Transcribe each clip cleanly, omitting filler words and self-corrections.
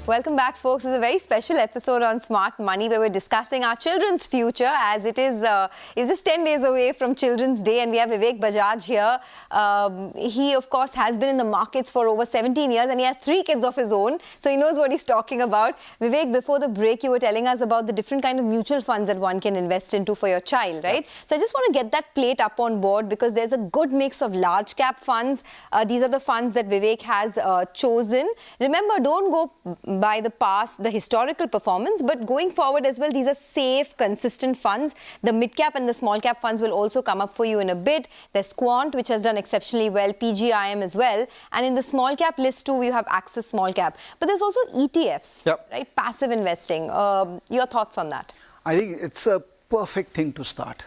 Welcome back, folks. It's a very special episode on Smart Money where we're discussing our children's future, as it is it's just 10 days away from Children's Day, and we have Vivek Bajaj here. He, of course, has been in the markets for over 17 years and he has 3 kids of his own, so he knows what he's talking about. Vivek, before the break, you were telling us about the different kind of mutual funds that one can invest into for your child, right? So I just want to get that plate up on board because there's a good mix of large cap funds. These are the funds that Vivek has chosen. Remember, don't go by the past, the historical performance, but going forward as well, these are safe, consistent funds. The mid-cap and the small-cap funds will also come up for you in a bit. There's Quant, which has done exceptionally well, PGIM as well. And in the small-cap list too, you have Access Small-Cap. But there's also ETFs, right? Passive investing. Your thoughts on that? I think it's a perfect thing to start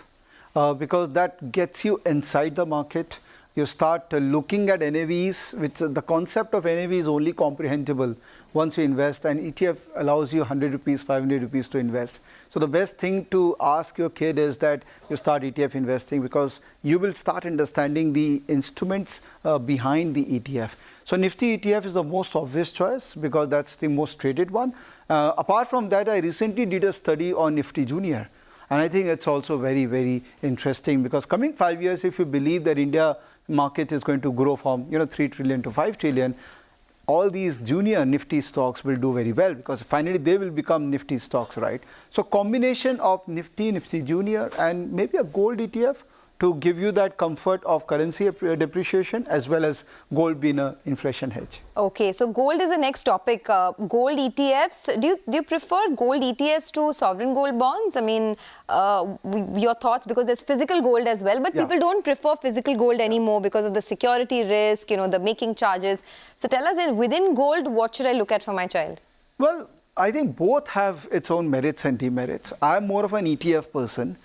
because that gets you inside the market. You start looking at NAVs, which the concept of NAV is only comprehensible once you invest, and ETF allows you 100 rupees, 500 rupees to invest. So the best thing to ask your kid is that you start ETF investing because you will start understanding the instruments behind the ETF. So Nifty ETF is the most obvious choice because that's the most traded one. Apart from that, I recently did a study on Nifty Junior. And I think it's also very, very interesting because coming 5 years, if you believe that India market is going to grow from 3 trillion to 5 trillion, all these junior Nifty stocks will do very well because finally they will become Nifty stocks, right? So combination of Nifty, Nifty Junior and maybe a gold ETF to give you that comfort of currency depreciation as well as gold being an inflation hedge. Okay, so gold is the next topic. Gold ETFs, do you prefer gold ETFs to sovereign gold bonds? I mean, your thoughts, because there's physical gold as well, but people don't prefer physical gold anymore because of the security risk, the making charges. So tell us, within gold, what should I look at for my child? Well, I think both have its own merits and demerits. I'm more of an ETF person.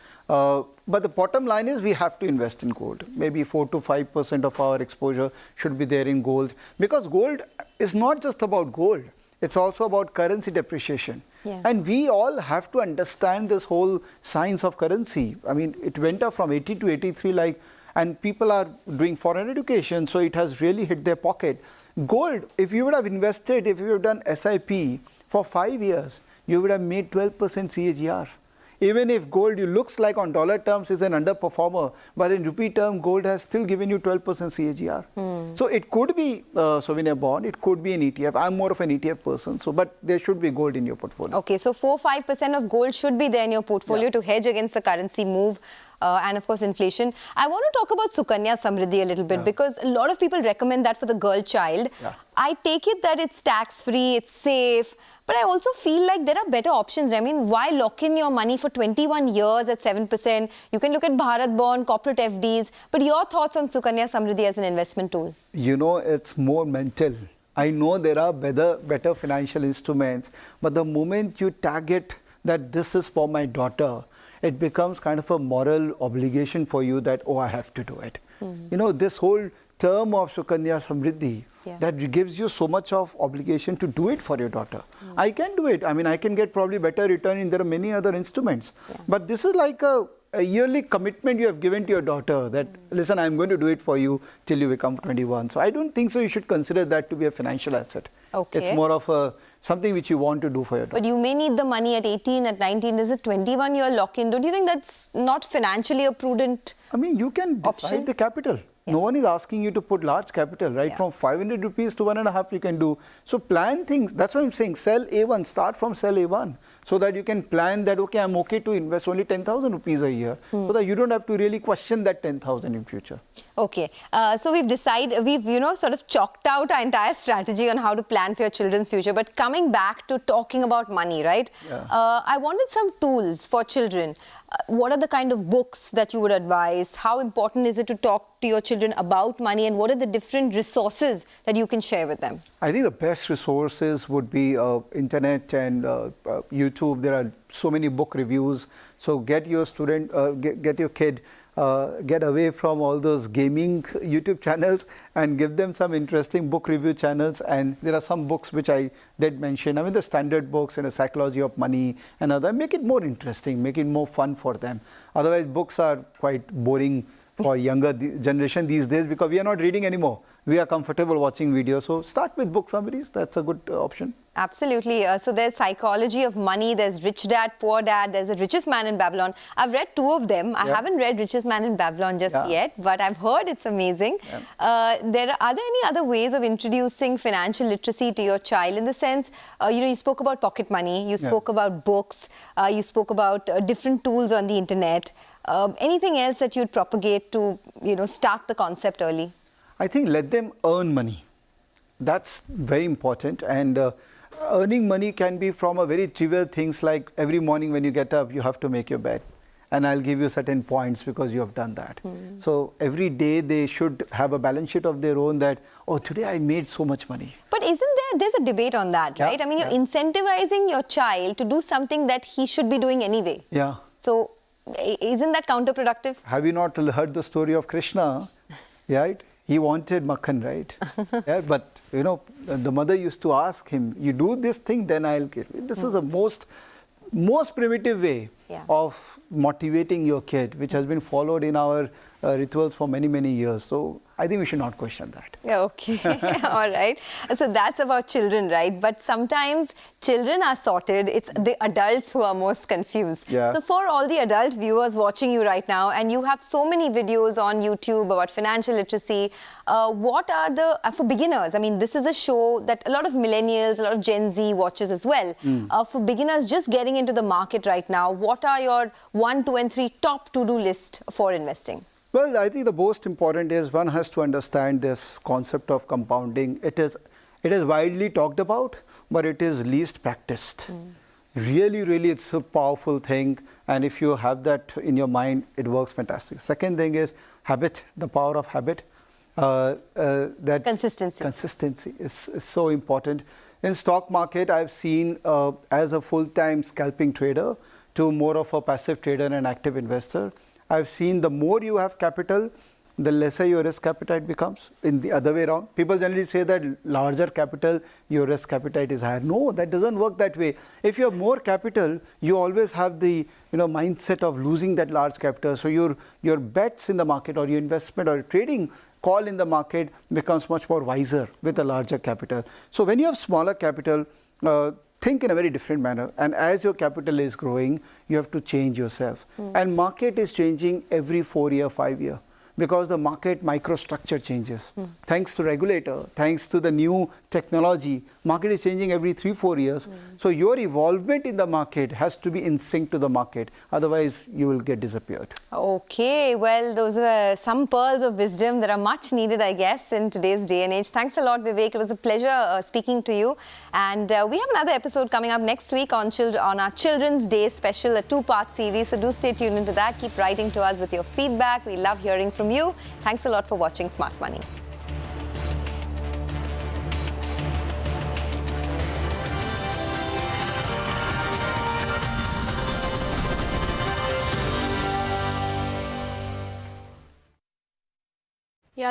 But the bottom line is we have to invest in gold. Maybe 4 to 5% of our exposure should be there in gold because gold is not just about gold. It's also about currency depreciation. And we all have to understand this whole science of currency. I mean, it went up from 80 to 83 and people are doing foreign education, so it has really hit their pocket. Gold, if you would have invested, if you would have done SIP for 5 years, you would have made 12% CAGR. Even if gold, looks like on dollar terms is an underperformer, but in rupee term, gold has still given you 12% CAGR. So it could be a souvenir bond, it could be an ETF. I'm more of an ETF person, but there should be gold in your portfolio. Okay, so 4-5% of gold should be there in your portfolio to hedge against the currency move. And of course inflation. I want to talk about Sukanya Samriddhi a little bit because a lot of people recommend that for the girl child. I take it that it's tax-free, it's safe, but I also feel like there are better options. I mean, why lock in your money for 21 years at 7%? You can look at Bharat Bond, corporate FDs, but your thoughts on Sukanya Samriddhi as an investment tool? It's more mental. I know there are better financial instruments, but the moment you target that this is for my daughter, it becomes kind of a moral obligation for you that, I have to do it. This whole term of Sukanya Samriddhi, that gives you so much of obligation to do it for your daughter. I can do it. I mean, I can get probably better return and there are many other instruments. But this is like a yearly commitment you have given to your daughter that, listen, I'm going to do it for you till you become 21. So I don't think so you should consider that to be a financial asset. It's more of something which you want to do for your daughter. But you may need the money at 18, at 19. There's a 21-year lock-in. Don't you think that's not financially a prudent I mean, you can decide the capital. No one is asking you to put large capital, right? From 500 rupees to 1.5 you can do. So plan things. That's what I'm saying. Sell A1. Start from sell A1 so that you can plan that, okay, I'm okay to invest only 10,000 rupees a year so that you don't have to really question that 10,000 in future. Okay. So we've decided, we've, sort of chalked out our entire strategy on how to plan for your children's future. But coming back to talking about money, right? I wanted some tools for children. What are the kind of books that you would advise? How important is it to talk to your children about money? And what are the different resources that you can share with them? I think the best resources would be internet and YouTube. There are so many book reviews. So get your student, get your kid, get away from all those gaming YouTube channels and give them some interesting book review channels. And there are some books which I did mention. I mean, the standard books in the psychology of money and other. Make it more interesting, make it more fun for them. Otherwise, books are quite boring for younger generation these days, because we are not reading anymore. We are comfortable watching videos. So start with book summaries. That's a good option. Absolutely. So there's Psychology of Money, there's Rich Dad, Poor Dad, there's The Richest Man in Babylon. I've read 2 of them. I haven't read Richest Man in Babylon just yet, but I've heard it's amazing. Are there any other ways of introducing financial literacy to your child, in the sense, you spoke about pocket money, you spoke about books, you spoke about different tools on the internet. Anything else that you'd propagate to, start the concept early? I think let them earn money. That's very important. And earning money can be from a very trivial things, like every morning when you get up, you have to make your bed. And I'll give you certain points because you have done that. So every day they should have a balance sheet of their own that, oh, today I made so much money. But there's a debate on that, right? I mean, you're incentivizing your child to do something that he should be doing anyway. Yeah. So isn't that counterproductive? Have you not heard the story of Krishna? Right? He wanted makhan, right? But, the mother used to ask him, you do this thing, then I'll give you. This is the most primitive way of motivating your kid, which has been followed in our rituals for many, many years. So I think we should not question that. Okay, all right. So that's about children, right? But sometimes children are sorted. It's the adults who are most confused. Yeah. So for all the adult viewers watching you right now, and you have so many videos on YouTube about financial literacy, what are for beginners, I mean, this is a show that a lot of millennials, a lot of Gen Z watches as well. For beginners just getting into the market right now, what are your 1, 2 and 3 top to-do list for investing? Well, I think the most important is one has to understand this concept of compounding. It is widely talked about, but it is least practiced. Really, really, it's a powerful thing. And if you have that in your mind, it works fantastic. Second thing is habit, the power of habit. That consistency is so important. In stock market, I've seen as a full-time scalping trader to more of a passive trader and active investor. I've seen the more you have capital, the lesser your risk appetite becomes. In the other way around, people generally say that larger capital, your risk appetite is higher. No, that doesn't work that way. If you have more capital, you always have the mindset of losing that large capital. So your bets in the market, or your investment or your trading call in the market becomes much more wiser with a larger capital. So when you have smaller capital, think in a very different manner. And as your capital is growing, you have to change yourself. And market is changing every 4 year, 5 year, because the market microstructure changes. Thanks to regulator, thanks to the new technology, market is changing every 3-4 years. So your involvement in the market has to be in sync to the market. Otherwise, you will get disappeared. Okay, well, those were some pearls of wisdom that are much needed, I guess, in today's day and age. Thanks a lot, Vivek. It was a pleasure speaking to you. And we have another episode coming up next week on our Children's Day special, a 2-part series. So do stay tuned into that. Keep writing to us with your feedback. We love hearing from you. Thanks a lot for watching Smart Money.